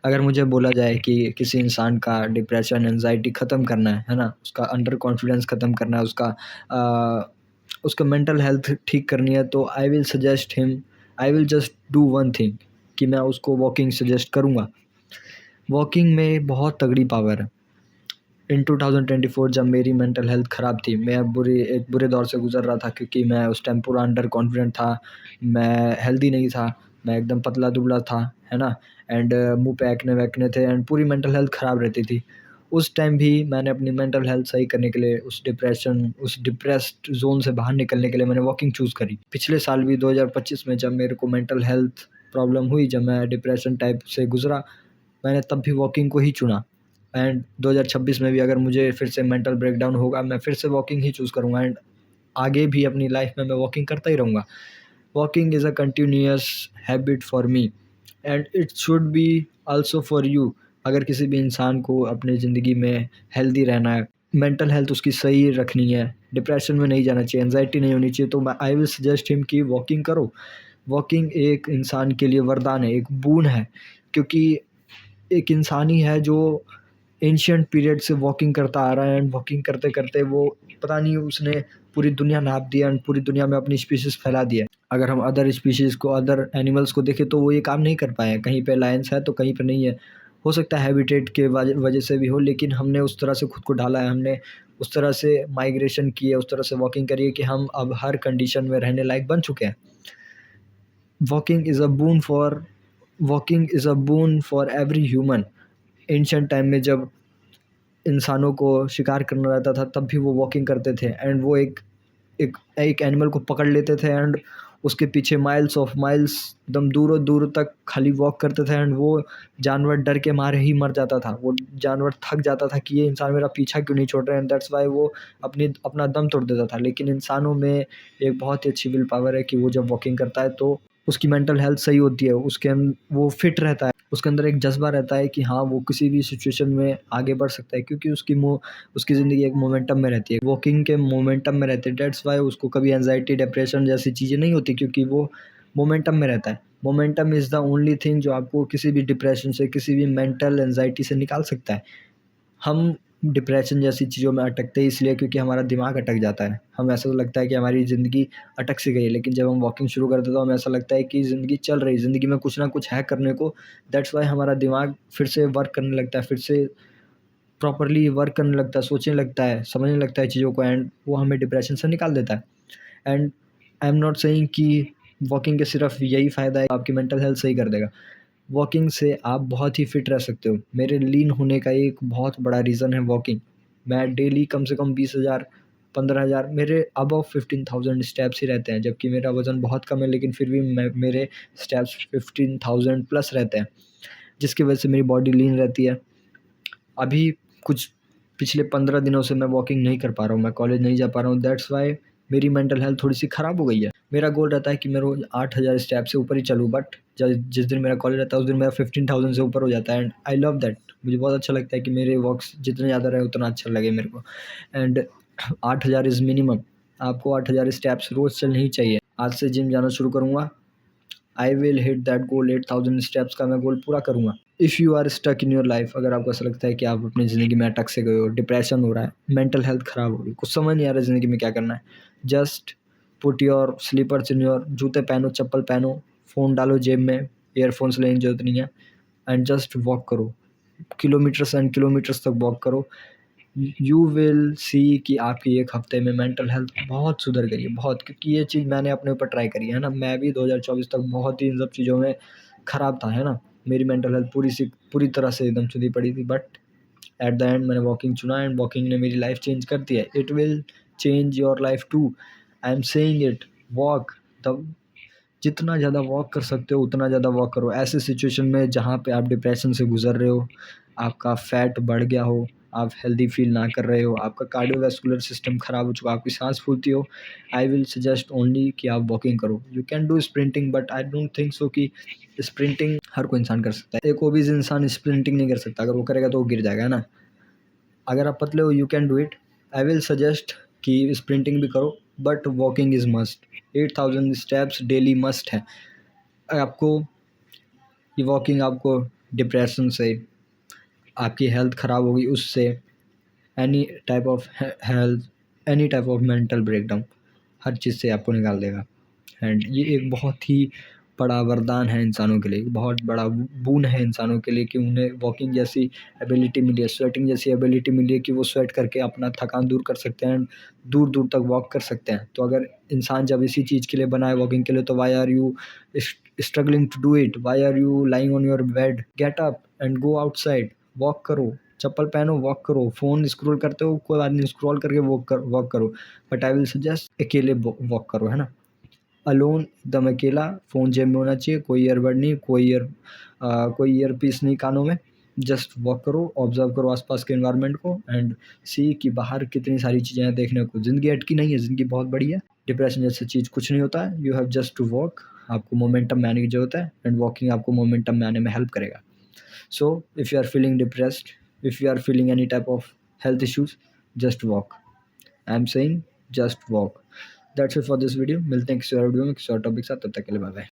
अगर मुझे बोला जाए कि किसी इंसान का डिप्रेशन, एंग्ज़ायटी ख़त्म करना है ना? उसका अंडर कॉन्फिडेंस ख़त्म करना है, उसका मेंटल हेल्थ ठीक करनी है, तो I will just do one thing कि मैं उसको वॉकिंग सजेस्ट करूँगा। वॉकिंग में बहुत तगड़ी पावर है। इन 2024 जब मेरी मेंटल हेल्थ ख़राब थी, मैं एक बुरे दौर से गुज़र रहा था क्योंकि मैं उस टाइम पूरा अंडर कॉन्फिडेंट था, मैं हेल्दी नहीं था, मैं एकदम पतला-दुबला था, है ना? एंड मुँह पे एक्ने-वैक्ने थे एंड पूरी मेंटल हेल्थ ख़राब रहती थी। उस टाइम भी मैंने अपनी मेंटल हेल्थ सही करने के लिए उस डिप्रेस्ड ज़ोन से बाहर निकलने के लिए मैंने वॉकिंग चूज़ करी। पिछले साल भी 2025 में जब मेरे को मेंटल हेल्थ प्रॉब्लम हुई, जब मैं डिप्रेशन टाइप से गुज़रा, मैंने तब भी वॉकिंग को ही चुना। एंड 2026 में भी अगर मुझे फिर से मेंटल ब्रेकडाउन होगा, मैं फिर से वॉकिंग ही चूज़ करूँगा एंड आगे भी अपनी लाइफ में मैं वॉकिंग करता ही रहूँगा। Walking is a continuous habit for me and it should be also for you. अगर किसी भी इंसान को अपनी ज़िंदगी में हेल्दी रहना है, मेंटल हेल्थ उसकी सही रखनी है, डिप्रेशन में नहीं जाना चाहिए, एंग्ज़ायटी नहीं होनी चाहिए, तो आई विल सजेस्ट हिम कि वॉकिंग करो। वॉकिंग एक इंसान के लिए वरदान है, एक बोon है, क्योंकि एक इंसान ही है जो एंशिएंट पीरियड से वॉकिंग करता आ रहा है एंड वॉकिंग करते-करते वो पता नहीं उसने पूरी दुनिया नाप दी है एंड पूरी दुनिया में अपनी स्पीशीज़ फैला दी है। अगर हम अदर स्पीशीज़ को, अदर एनिमल्स को देखें तो वो ये काम नहीं कर पाए हैं। कहीं पे लायंस है तो कहीं पे नहीं है। हो सकता है हैबिटेट के वजह से भी हो, लेकिन हमने उस तरह से खुद को ढाला है, हमने उस तरह से माइग्रेशन की है, उस तरह से वॉकिंग करी है कि हम अब हर कंडीशन में रहने लायक बन चुके हैं। Walking is a boon for walking is a boon for every human. Ancient time में जब इंसानों को शिकार करना रहता था तब भी वो वॉकिंग करते थे एंड वो एक एक एक एनिमल को पकड़ लेते थे एंड उसके पीछे माइल्स ऑफ माइल्स एकदम दूर-दूर तक खाली वॉक करते थे एंड वो जानवर डर के मारे ही मर जाता था। वो जानवर थक जाता था कि ये इंसान मेरा पीछा क्यों नहीं छोड़ रहे हैं, एंड दैट्स व्हाई वो अपना दम तोड़ देता था। लेकिन इंसानों में एक बहुत ही अच्छी विल पावर है कि वो जब वॉकिंग करता है तो उसकी मेंटल हेल्थ सही होती है, वो फिट रहता है, उसके अंदर एक जज़्बा रहता है कि हाँ, वो किसी भी सिचुएशन में आगे बढ़ सकता है क्योंकि उसकी ज़िंदगी एक मोमेंटम में रहती है, वॉकिंग के मोमेंटम में रहती है। दैट्स व्हाई उसको कभी एंग्ज़ायटी, डिप्रेशन जैसी चीज़ें नहीं होती क्योंकि वो मोमेंटम में रहता है। Momentum is the only thing जो आपको किसी भी डिप्रेशन से, किसी भी मेंटल एंग्ज़ायटी से निकाल सकता है। हम डिप्रेशन जैसी चीज़ों में अटकते हैं इसलिए क्योंकि हमारा दिमाग अटक जाता है। हमें ऐसा तो लगता है कि हमारी ज़िंदगी अटक सी गई है, लेकिन जब हम वॉकिंग शुरू करते हैं तो हमें ऐसा लगता है कि ज़िंदगी चल रही है, ज़िंदगी में कुछ ना कुछ है करने को। दैट्स व्हाई हमारा दिमाग फिर से वर्क करने लगता है, फिर से प्रॉपर्ली वर्क करने लगता है, सोचने लगता है, समझने लगता है चीज़ों को एंड वो हमें डिप्रेशन से निकाल देता है। And I am not saying कि वॉकिंग के सिर्फ़ यही फ़ायदा है, आपकी मेंटल हेल्थ सही कर देगा। वॉकिंग से आप बहुत ही फिट रह सकते हो। मेरे लीन होने का एक बहुत बड़ा रीज़न है वॉकिंग। मैं डेली कम से कम 20,000 15,000 मेरे अबव 15,000 स्टेप्स ही रहते हैं, जबकि मेरा वज़न बहुत कम है, लेकिन फिर भी मेरे स्टेप्स 15,000 प्लस रहते हैं, जिसकी वजह से मेरी बॉडी लीन रहती है। अभी कुछ पिछले 15 दिनों से मैं वॉकिंग नहीं कर पा रहा हूँ, मैं कॉलेज नहीं जा पा रहा हूँ, दैट्स व्हाई मेरी मेंटल हेल्थ थोड़ी-सी ख़राब हो गई है। मेरा गोल रहता है कि मैं रोज़ 8,000 स्टेप से ऊपर ही चलूँ, बट ज जिस दिन मेरा कॉलेज रहता है उस दिन मेरा 15,000 से ऊपर हो जाता है एंड आई लव दैट। मुझे बहुत अच्छा लगता है कि मेरे वॉक्स जितने ज़्यादा रहे उतना अच्छा लगे मेरे को एंड 8,000 इज़ मिनिमम। आपको 8,000 स्टेप्स रोज़ चलने ही चाहिए। आज से जिम जाना शुरू करूँगा। I will hit that goal, 8,000 steps का मैं गोल पूरा करूँगा। If you are stuck in your life, अगर आपको ऐसा लगता है कि आप अपनी ज़िंदगी में अटक से गए हो, डिप्रेशन हो रहा है, मेंटल हेल्थ ख़राब हो रही है, कुछ समझ नहीं आ रहा है ज़िंदगी में क्या करना है, just put your slippers in your जूते पहनो, चप्पल पहनो, फ़ोन डालो जेब में, ईयरफ़ोन्स लेने की ज़रूरत नहीं है एंड जस्ट वॉक करो। किलोमीटर्स एंड किलोमीटर्स तक वॉक करो। यू विल सी कि आपकी 1 हफ़्ते में मेंटल हेल्थ बहुत सुधर गई है, बहुत, क्योंकि ये चीज़ मैंने अपने ऊपर ट्राई करी है ना। मैं भी 2024 तक बहुत ही इन सब चीज़ों में ख़राब था, है ना। मेरी मेंटल हेल्थ पूरी तरह से एकदम सुधी पड़ी थी, बट एट द एंड मैंने वॉकिंग चुना एंड वॉकिंग ने मेरी लाइफ़ चेंज कर दी है। It will change your life too. I am saying it, walk the जितना ज़्यादा वॉक कर सकते हो उतना ज़्यादा वॉक करो। ऐसे सिचुएशन में जहाँ पे आप डिप्रेशन से गुज़र रहे हो, आपका फैट बढ़ गया हो, आप हेल्दी फ़ील ना कर रहे हो, आपका कार्डियोवैस्कुलर सिस्टम ख़राब हो चुका है, आपकी साँस फूलती हो, आई विल सजेस्ट ओनली कि आप वॉकिंग करो। You can do sprinting, but I don't think so कि स्प्रिंटिंग हर कोई इंसान कर सकता है। एक ओबीज़ इंसान स्प्रिंटिंग नहीं कर सकता, अगर वो करेगा तो वो गिर जाएगा, है ना। अगर आप पतले हो, you can do it. I will suggest कि स्प्रिंटिंग भी करो, but walking is must. 8,000 steps daily must है। आपको ये वॉकिंग आपको डिप्रेशन से, आपकी हेल्थ ख़राब होगी उससे, any type of health, any type of mental breakdown, हर चीज़ से आपको निकाल देगा। एंड ये एक बहुत ही बड़ा वरदान है इंसानों के लिए, बहुत बड़ा बून है इंसानों के लिए कि उन्हें वॉकिंग जैसी एबिलिटी मिली है, स्वेटिंग जैसी एबिलिटी मिली है कि वो स्वेट करके अपना थकान दूर कर सकते हैं, दूर दूर तक वॉक कर सकते हैं। तो अगर इंसान जब इसी चीज़ के लिए बना है वॉकिंग के लिए, तो why are you struggling to do it, why are you lying on your bed? Get up and go outside, walk करो, चप्पल पहनो, वॉक करो। फ़ोन स्क्रॉल करते हो, कोई बात नहीं, स्क्रॉल करके वॉक करो, बट आई विल सजेस्ट अकेले वॉक करो, है ना। अलोन, एकदम अकेला, फ़ोन जेब में होना चाहिए, कोई ईयरबड नहीं, कोई ईयरपीस नहीं कानों में, जस्ट वॉक करो, ऑब्ज़र्व करो आसपास के एनवायरनमेंट को एंड सी कि बाहर कितनी सारी चीज़ें हैं देखने को। ज़िंदगी अटकी नहीं है, ज़िंदगी बहुत बड़ी है। डिप्रेशन जैसी चीज़ कुछ नहीं होता है, you have just to walk. आपको मोमेंटम में आने की ज़रूरत है एंड वॉकिंग आपको मोमेंटम में आने में हेल्प करेगा। So if you are feeling depressed, if you are feeling any type of health issues, just walk. I'm saying just walk. That's it for this video. मिलते हैं किसी और वीडियो में किसी और टॉपिक के साथ, तब तक के लिए बाय बाय।